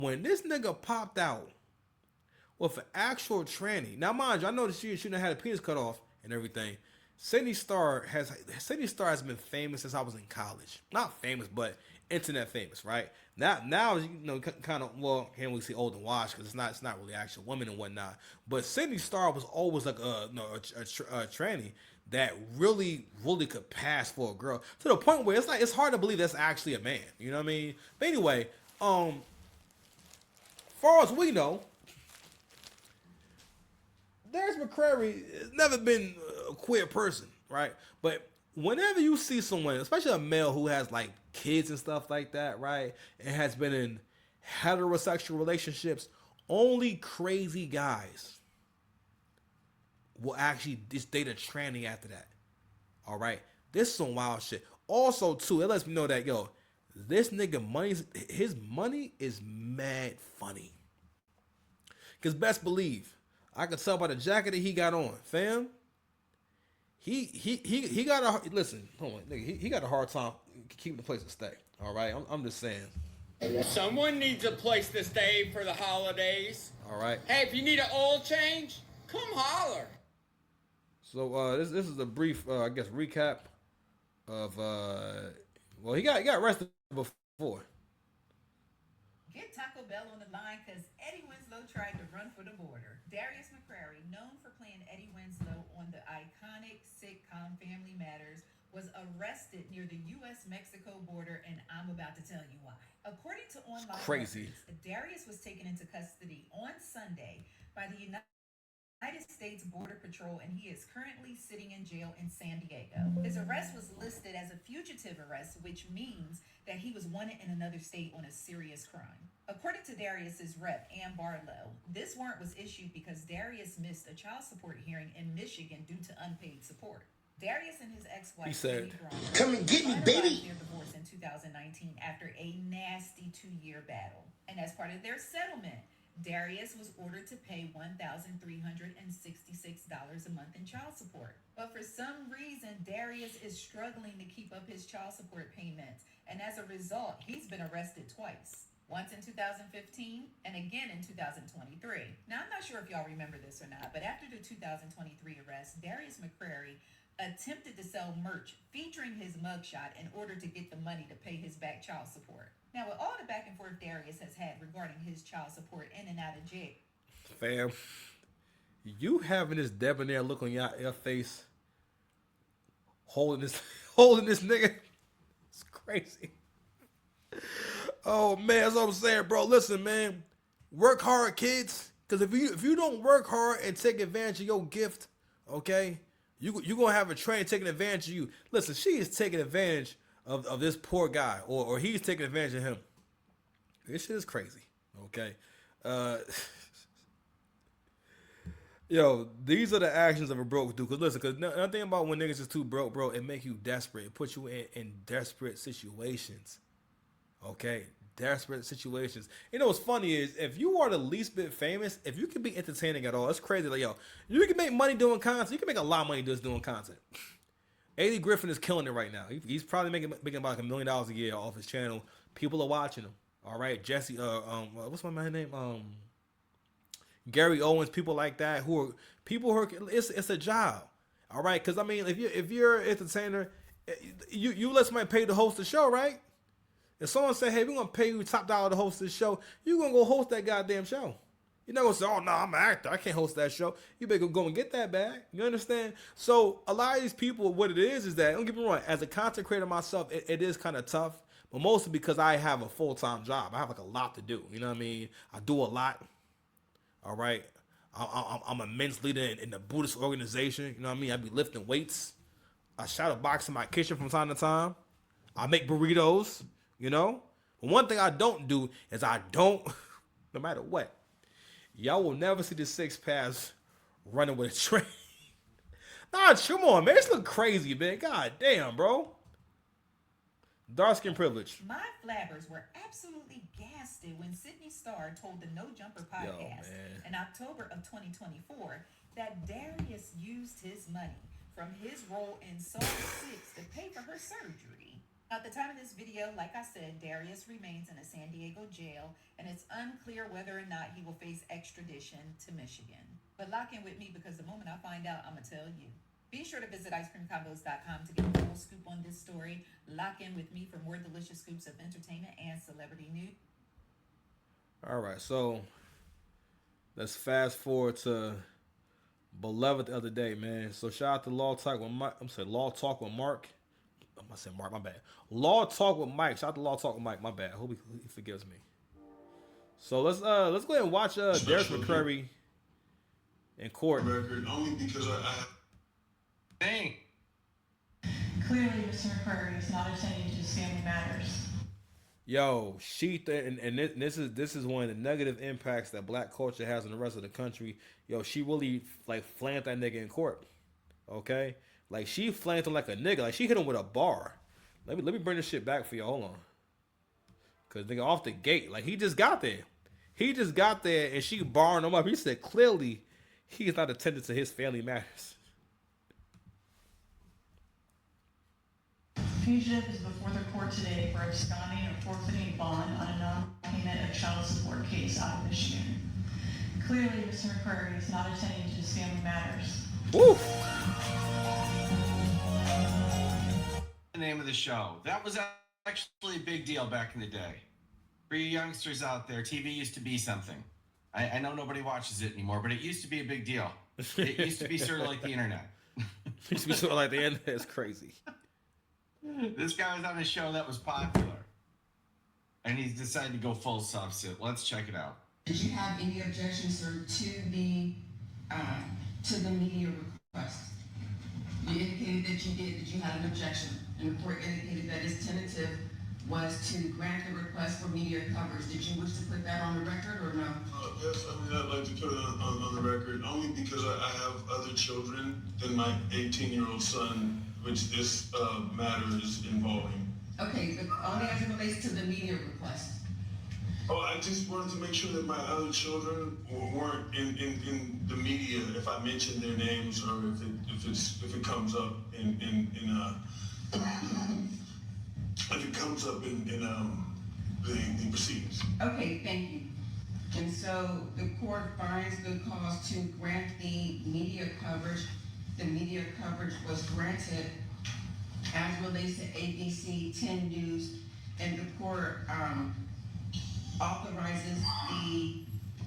when this nigga popped out with an actual tranny. Now, mind you, I know that she done had a penis cut off and everything. Sydney Star has been famous since I was in college. Not famous, but internet famous, right? Now you know, kind of, well, can't really see old and washed because it's not really actual women and whatnot. But Sydney Star was always like a tranny that really could pass for a girl to the point where it's hard to believe that's actually a man. You know what I mean? But anyway, far as we know, Darius Mccrary has never been a queer person, right? But whenever you see someone, especially a male who has like kids and stuff like that, right, and has been in heterosexual relationships, only crazy guys will actually just date a tranny after that. All right, this is some wild shit. Also, too, it lets me know that this nigga his money is mad funny. Cause best believe, I can tell by the jacket that he got on, fam. He got a listen. Hold on, nigga. He got a hard time keeping the place to stay. All right, I'm just saying. Someone needs a place to stay for the holidays. All right. Hey, if you need an oil change, come holler. So this is a brief I guess recap of well he got arrested before. Get Taco Bell on the line because Eddie Winslow tried to run for the border. Darius Mccrary, known for playing Eddie Winslow on the iconic sitcom Family Matters, was arrested near the U.S.-Mexico border, and I'm about to tell you why. According to online crazy records, Darius was taken into custody on Sunday by the United States Border Patrol, and he is currently sitting in jail in San Diego. His arrest was listed as a fugitive arrest, which means that he was wanted in another state on a serious crime. According to Darius's rep, Ann Barlow, this warrant was issued because Darius missed a child support hearing in Michigan due to unpaid support. Darius and his ex-wife, he said, "Come and get me, baby." Their divorce in 2019 after a nasty 2-year battle, and as part of their settlement, Darius was ordered to pay $1,366 a month in child support. But for some reason, Darius is struggling to keep up his child support payments, and as a result, he's been arrested twice. Once in 2015 and again in 2023. Now, I'm not sure if y'all remember this or not, but after the 2023 arrest, Darius Mccrary attempted to sell merch featuring his mugshot in order to get the money to pay his back child support. Now, with all the back and forth Darius has had regarding his child support in and out of jail. Fam, you having this debonair look on your face, holding this nigga, it's crazy. Oh man, that's what I'm saying, bro. Listen, man, work hard, kids. Because if you don't work hard and take advantage of your gift, okay, you gonna have a train taking advantage of you. Listen, she is taking advantage of this poor guy, or he's taking advantage of him. This shit is crazy. Okay. Yo, these are the actions of a broke dude. Cause listen, cause nothing about when niggas is too broke, bro, it make you desperate. It puts you in desperate situations. Okay, desperate situations. You know what's funny is if you are the least bit famous, if you can be entertaining at all, it's crazy. Like you can make money doing content. You can make a lot of money just doing content. Eddie Griffin is killing it right now. He's probably making about $1 million a year off his channel. People are watching him. All right, Jesse. What's my man's name? Gary Owens. People like that it's a job. All right, because I mean, if you're an entertainer, you let somebody pay to host the show, right? If someone say, hey, we're going to pay you top dollar to host this show, you're going to go host that goddamn show. You're not going to say, oh, no, I'm an actor. I can't host that show. You better go and get that bag. You understand? So a lot of these people, what it is that, don't get me wrong, as a content creator myself, it is kind of tough, but mostly because I have a full-time job. I have like a lot to do. You know what I mean? I do a lot. All right? I'm a men's leader in the Buddhist organization. You know what I mean? I be lifting weights. I shadow box in my kitchen from time to time. I make burritos. You know, but one thing I don't do is no matter what, y'all will never see the six paths running with a train. Nah, come on, man. This look crazy, man. God damn, bro. Dark skin privilege. My flabbers were absolutely gasted when Sydney Starr told the No Jumper podcast in October of 2024 that Darius used his money from his role in Saw 6 to pay for her surgery. At the time of this video, like I said, Darius remains in a San Diego jail, and it's unclear whether or not he will face extradition to Michigan. But lock in with me because the moment I find out, I'm going to tell you. Be sure to visit icecreamcombos.com to get a full scoop on this story. Lock in with me for more delicious scoops of entertainment and celebrity news. All right, so let's fast forward to Beloved the other day, man. So shout out to Law Talk with Mike. I'm saying Law Talk with Mark. I'm gonna say Mark, my bad. Law Talk with Mike. Shout out to Law Talk with Mike, my bad. I hope he forgives me. So let's go ahead and watch Darius Mccrary in court. Record only because I Dang. Clearly, Mr. Mccrary is not attending to his family matters. Yo, this is one of the negative impacts that black culture has on the rest of the country. Yo, she really like flanked that nigga in court. Okay? Like she flanked him like a nigga. Like she hit him with a bar. Let me bring this shit back for you. Hold on. Cause nigga off the gate. Like he just got there. He just got there and she barring him up. He said clearly he's not attending to his family matters. Fugitive is before the court today for absconding or forfeiting bond on a non-payment of child support case out of Michigan. Clearly, Mr. Mccrary is not attending to his family matters. Woo! The name of the show. That was actually a big deal back in the day. For you youngsters out there, TV used to be something. I know nobody watches it anymore, but it used to be a big deal. It used to be sort of like the internet. It used to be sort of like the end. It's crazy. This guy was on a show that was popular. And he's decided to go full substitute. Let's check it out. Did you have any objections, sir, to the media request? You indicated that you did, that you had an objection, and the court indicated that its tentative was to grant the request for media coverage. Did you wish to put that on the record or no? yes, I'd like to put it on the record only because I have other children than my 18-year-old son, which this matter is involving. Okay, but only as it relates to the media request. Oh, I just wanted to make sure that my other children weren't in the media if I mention their names or if it comes up in if it comes up in the proceedings. Okay, thank you. And so the court finds good cause to grant the media coverage. The media coverage was granted as relates to ABC 10 News, and the court authorizes the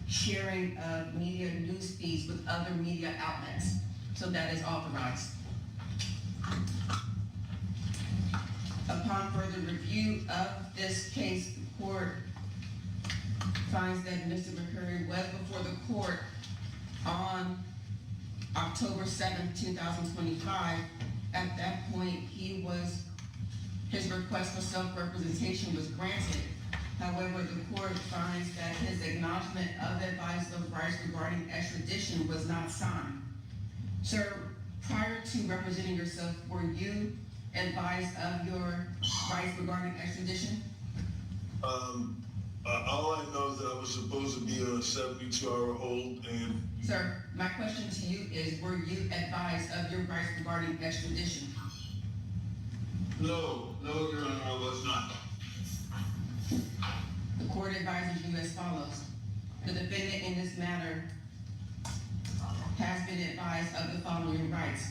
sharing of media news feeds with other media outlets. So that is authorized. Upon further review of this case, the court finds that Mr. Mccrary was before the court on October 7th, 2025. At that point, his request for self-representation was granted. However, the court finds that his acknowledgement of advice of rights regarding extradition was not signed. Sir, prior to representing yourself, were you advised of your rights regarding extradition? All I know is that I was supposed to be on a 72-hour hold, and Sir, my question to you is, were you advised of your rights regarding extradition? no, Your Honor, I was not. The court advises you as follows. The defendant in this matter has been advised of the following rights.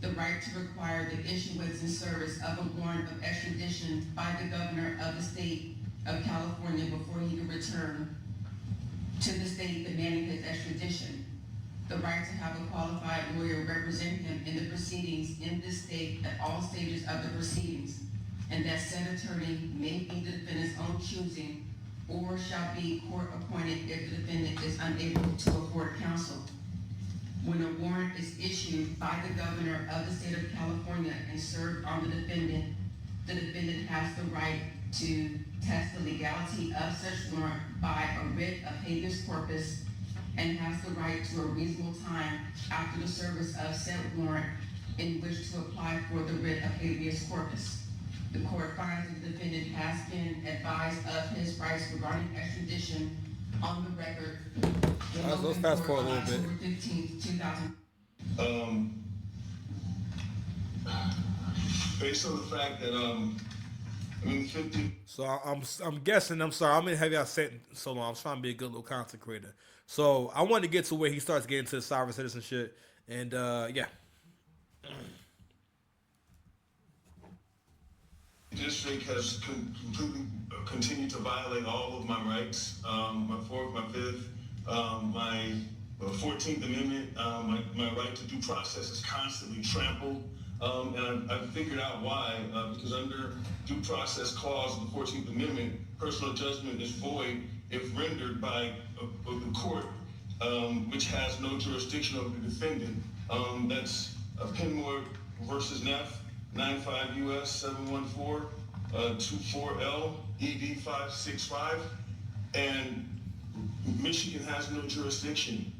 The right to require the issuance and service of a warrant of extradition by the governor of the state of California before he can return to the state demanding his extradition. The right to have a qualified lawyer represent him in the proceedings in this state at all stages of the proceedings, and that said attorney may be the defendant's own choosing or shall be court appointed if the defendant is unable to afford counsel. When a warrant is issued by the governor of the state of California and served on the defendant has the right to test the legality of such warrant by a writ of habeas corpus and has the right to a reasonable time after the service of said warrant in which to apply for the writ of habeas corpus. The court finds that the defendant has been advised of his rights regarding extradition on the record. Let's fast forward a little bit. October 15th, 2000. Based on the fact that I mean, 50. So I'm guessing. I'm sorry. I'm gonna have y'all sitting so long. I'm trying to be a good little content creator. So I wanted to get to where he starts getting to the sovereign citizen shit, and yeah. District has completely continued to violate all of my rights. My fourth, my fifth, my 14th Amendment, my right to due process is constantly trampled. And I've figured out why, because under due process clause of the 14th Amendment, personal judgment is void if rendered by the court, which has no jurisdiction over the defendant. That's Penmore versus Neff, 95 U.S. 714 24L ED 565, and Michigan has no jurisdiction.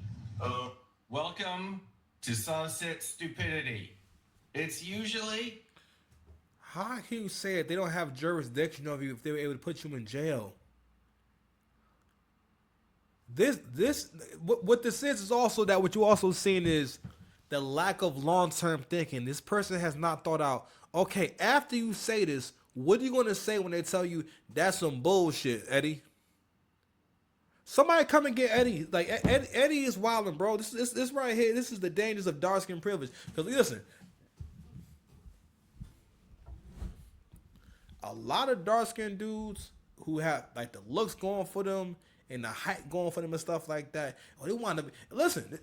Welcome to Sunset Stupidity. It's usually How can you say it? They don't have jurisdiction over you if they were able to put you in jail. What this is also that what you also seen is the lack of long-term thinking. This person has not thought out, okay, after you say this, what are you going to say when they tell you that's some bullshit, Eddie? Somebody come and get Eddie. Like, Eddie is wilding, bro. This right here, this is the dangers of dark skin privilege. Because, listen, a lot of dark skinned dudes who have, like, the looks going for them and the height going for them and stuff like that, they want to be. Listen,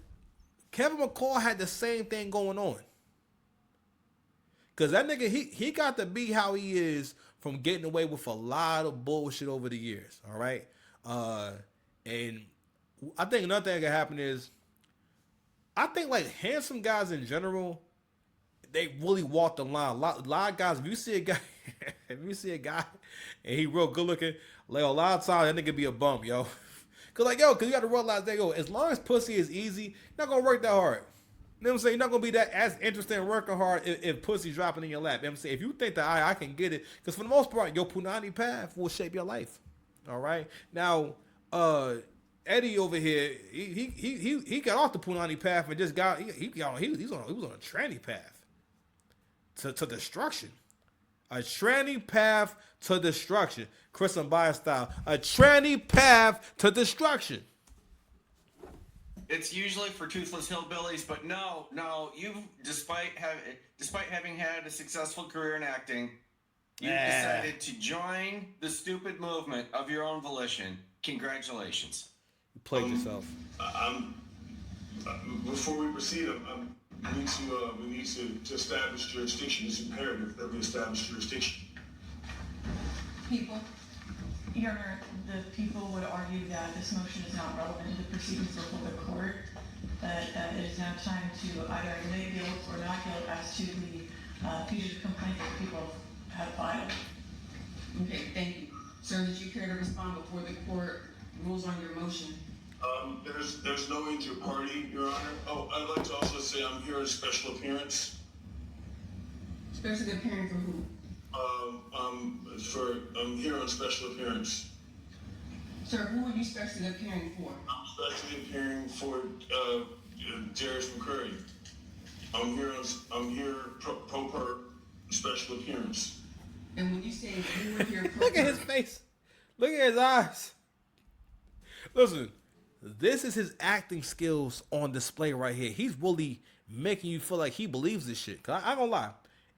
Kevin McCall had the same thing going on. Because that nigga, he got to be how he is from getting away with a lot of bullshit over the years, all right? And I think another thing that can happen is, I think, like, handsome guys in general, they really walk the line. A lot of guys, if you see a guy and he real good looking, like, a lot of times that nigga be a bum, yo. Cause you gotta realize that, as long as pussy is easy, you're not gonna work that hard. You know what I'm saying? You're not gonna be that as interested in working hard if pussy's dropping in your lap. You know what I'm saying? If you think that I can get it, because for the most part, your punani path will shape your life. All right. Now, Eddie over here, he got off the punani path and just got he was on a tranny path to destruction. A tranny path to destruction. Chris and Bias style. A tranny path to destruction. it's usually for toothless hillbillies, but no, you've despite having had a successful career in acting, you've decided to join the stupid movement of your own volition. Congratulations. You played yourself. Before we proceed, we need to establish jurisdiction. It's imperative that we establish jurisdiction. People, Your Honor, the people would argue that this motion is not relevant to the proceedings before the court, that it is now time to either admit guilt or not guilt as to the fugitive complaint that the people have filed. Okay, thank you. Sir, did you care to respond before the court rules on your motion? There's no injured party, Your Honor. Oh, I'd like to also say I'm here as special appearance. Special appearing for who? I'm here on special appearance. Sir, who are you specially appearing for? I'm specially appearing for Darius Mccrary. I'm here pro per special appearance. And when you say you were here, Look at his face. Look at his eyes. Listen, this is his acting skills on display right here. He's really making you feel like he believes this shit. Cause I ain't gonna lie.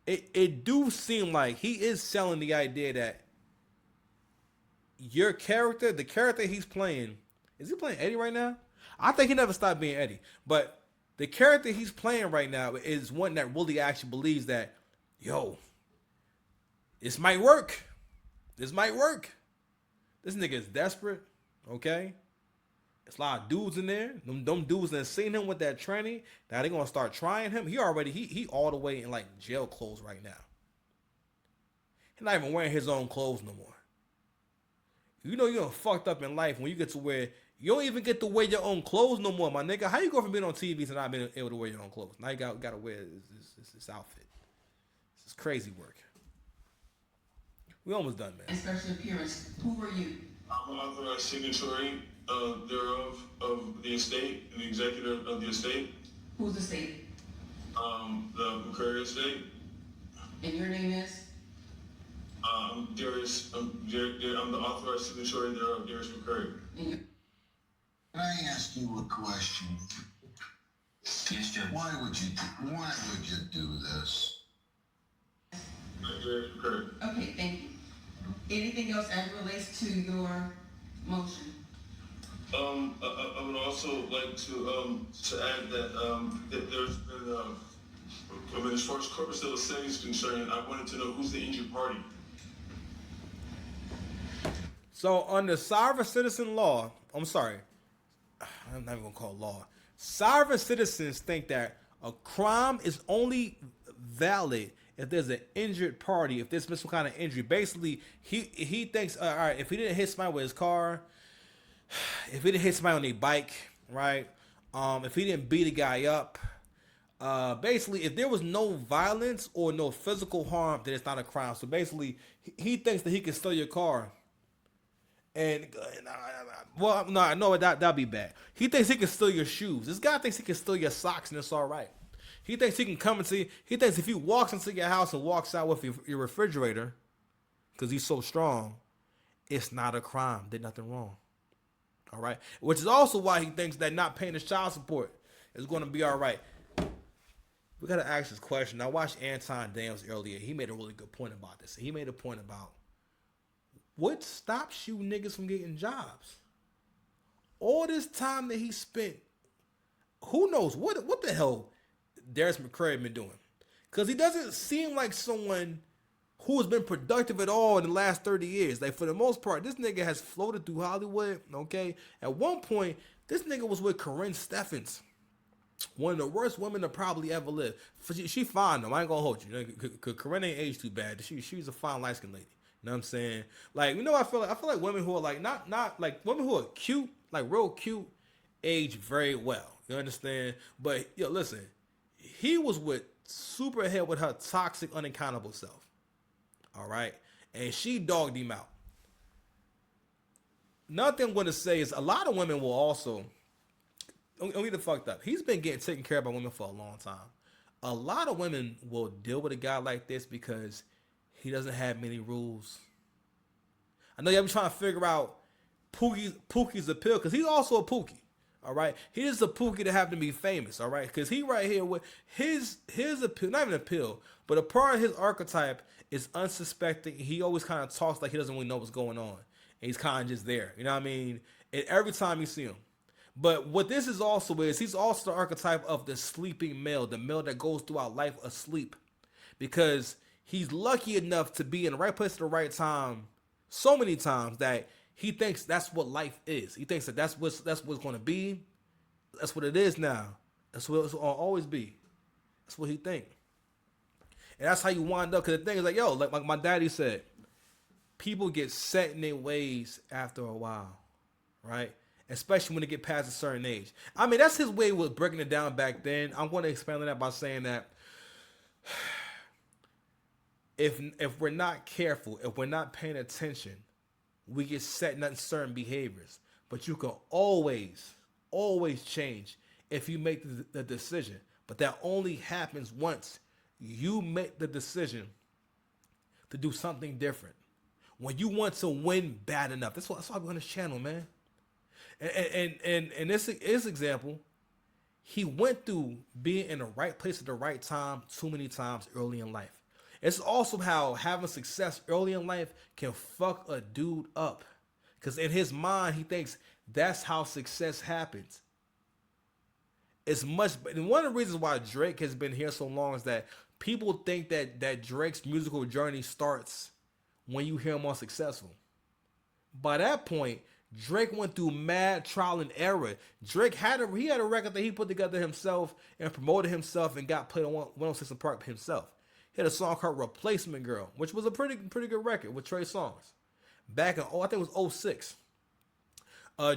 It do seem like he is selling the idea that your character, the character he's playing, is he playing Eddie right now? I think he never stopped being Eddie. But the character he's playing right now is one that really actually believes that, yo, this might work. This might work. This nigga is desperate, okay? There's a lot of dudes in there. Them dudes that seen him with that tranny, now they gonna start trying him. He all the way in like jail clothes right now. He's not even wearing his own clothes no more. You know you're fucked up in life when you get to where you don't even get to wear your own clothes no more, my nigga. How you go from being on TV to not being able to wear your own clothes? Now you gotta wear this outfit. This is crazy work. We almost done, man. and special appearance, who were you? I'm an authorized signatory thereof of the estate and the executive of the estate. Who's the state? The Mccrary estate. And your name is? I'm Darius. I'm the authorized signatory there of Darius Mccrary. Can I ask you a question? Yes, Judge. Why would you do this? Darius Mccrary. Okay, thank you. Anything else as relates to your motion? I would also like to add that there's been, as far as corpus delicti is concerned, I wanted to know who's the injured party. So under sovereign citizen law, I'm sorry, I'm not even gonna call it law. Sovereign citizens think that a crime is only valid if there's an injured party, if there's been some kind of injury. Basically, he thinks, all right, if he didn't hit somebody with his car, if he didn't hit somebody on their bike, right? If he didn't beat a guy up, basically, if there was no violence or no physical harm, then it's not a crime. So basically, he thinks that he can steal your car. And well, no, that'd be bad. He thinks he can steal your shoes. This guy thinks he can steal your socks, and it's all right. He thinks he can come into. He thinks if he walks into your house and walks out with your refrigerator, because he's so strong, it's not a crime. Did nothing wrong. All right, which is also why he thinks that not paying his child support is going to be all right. We gotta ask this question. I watched Anton Daniels earlier. He made a really good point about this. He made a point about what stops you niggas from getting jobs. All this time that he spent, who knows what the hell Darius Mccrary been doing? Because he doesn't seem like someone who has been productive at all in the last 30 years. Like, for the most part, this nigga has floated through Hollywood, okay? At one point, this nigga was with Corinne Steffens, one of the worst women to probably ever live. She fine, though. I ain't gonna hold you. Because Corinne ain't aged too bad. She's a fine, light-skinned lady. You know what I'm saying? Like, you know, I feel like women who are like, not like women who are cute, like real cute, age very well. You understand? But, yo, listen, he was with Superhead with her toxic, unaccountable self. All right, and she dogged him out. Nothing I'm going to say is a lot of women will also. Don't get the fucked up. He's been getting taken care of by women for a long time. A lot of women will deal with a guy like this because he doesn't have many rules. I know y'all be trying to figure out Pookie's appeal because he's also a Pookie. All right, he is a Pookie to have to be famous. All right, because he right here with his appeal, not even appeal, but a part of his archetype is unsuspecting. He always kind of talks like he doesn't really know what's going on. And he's kind of just there. You know what I mean? And every time you see him. But what this is also is, he's also the archetype of the sleeping male, the male that goes throughout life asleep. Because he's lucky enough to be in the right place at the right time so many times that he thinks that's what life is. He thinks that that's what's going to be. That's what it is now. That's what it's going to always be. That's what he thinks. And that's how you wind up. Because the thing is like, yo, like my daddy said, people get set in their ways after a while, right? Especially when they get past a certain age. I mean, that's his way with breaking it down back then. I'm going to expand on that by saying that if we're not careful, if we're not paying attention, we get set in certain behaviors. But you can always change if you make the decision. But that only happens once you make the decision to do something different. When you want to win bad enough. That's why we're on this channel, man. And this example, he went through being in the right place at the right time too many times early in life. It's also how having success early in life can fuck a dude up. Because in his mind, he thinks that's how success happens. And one of the reasons why Drake has been here so long is that people think that Drake's musical journey starts when you hear him on Successful. By that point, Drake went through mad trial and error. Drake had a record that he put together himself and promoted himself and got played on 106 & Park himself. He had a song called Replacement Girl, which was a pretty good record with Trey Songz. Back in, I think it was 06.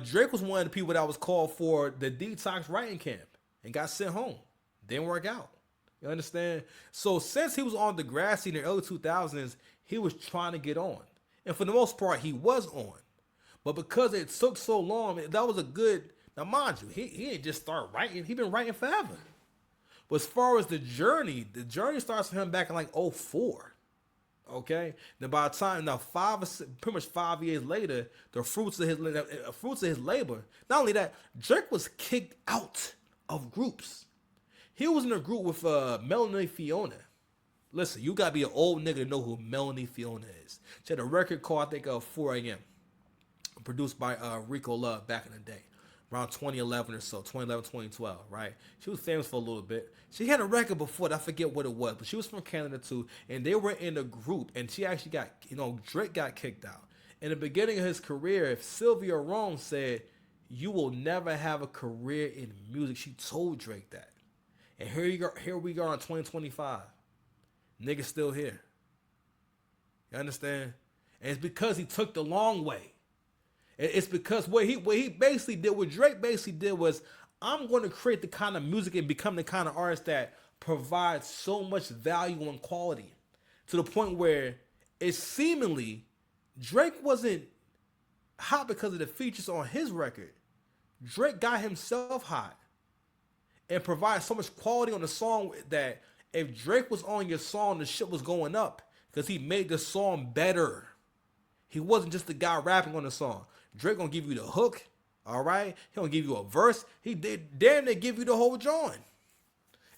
Drake was one of the people that was called for the detox writing camp and got sent home. Didn't work out. You understand? So since he was on the grassy in the early 2000s, he was trying to get on. And for the most part, he was on. But because it took so long, that was a good... Now, mind you, he ain't just start writing. He been writing forever. But as far as the journey starts for him back in like 04. Okay. Then by the time now pretty much 5 years later, the fruits of his labor. Not only that, Drake was kicked out of groups. He was in a group with Melanie Fiona. Listen, you gotta be an old nigga to know who Melanie Fiona is. She had a record called I think 4 a.m. produced by Rico Love back in the day, around 2011 or so, 2011, 2012, right? She was famous for a little bit. She had a record before that, I forget what it was, but she was from Canada too, and they were in a group, and she actually got, Drake got kicked out. In the beginning of his career, if Sylvia Rome said, "You will never have a career in music," she told Drake that. And here we go in 2025. Niggas still here. You understand? And it's because he took the long way. It's because what he basically did, what Drake basically did was, I'm going to create the kind of music and become the kind of artist that provides so much value and quality to the point where it's seemingly Drake wasn't hot because of the features on his record. Drake got himself hot and provided so much quality on the song that if Drake was on your song, the shit was going up because he made the song better. He wasn't just the guy rapping on the song. Drake gonna give you the hook, all right? He gonna give you a verse. He did damn near give you the whole joint.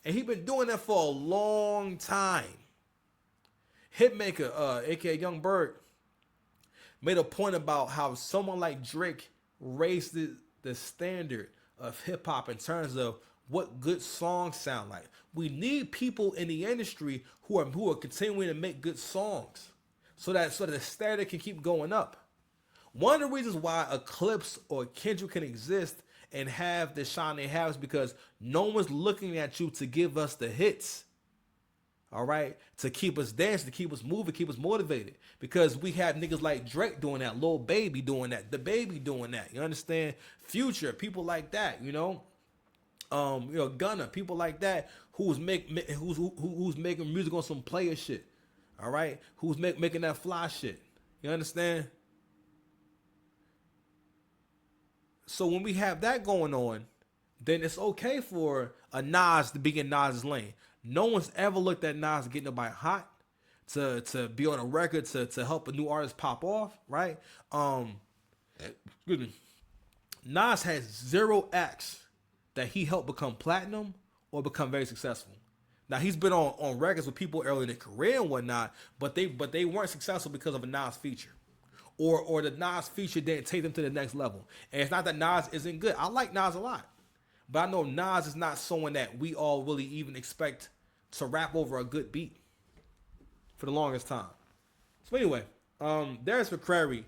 And he been doing that for a long time. Hitmaker, aka Young Bird, made a point about how someone like Drake raised the standard of hip hop in terms of what good songs sound like. We need people in the industry who are continuing to make good songs, so that the standard can keep going up. One of the reasons why Eclipse or Kendrick can exist and have the shine they have is because no one's looking at you to give us the hits. All right, to keep us dancing, to keep us moving, keep us motivated. Because we have niggas like Drake doing that, Lil Baby doing that, the Baby doing that. You understand? Future, people like that. Gunna, people like that who's making music on some player shit. All right, who's making that fly shit. You understand? So when we have that going on, then it's okay for a Nas to be in Nas's lane. No one's ever looked at Nas getting nobody hot to be on a record to help a new artist pop off, right? Excuse me. Nas has 0 acts that he helped become platinum or become very successful. Now he's been on records with people early in their career and whatnot, but they weren't successful because of a Nas feature. Or the Nas feature didn't take them to the next level. And it's not that Nas isn't good. I like Nas a lot. But I know Nas is not someone that we all really even expect to rap over a good beat for the longest time. So anyway, Darius Mccrary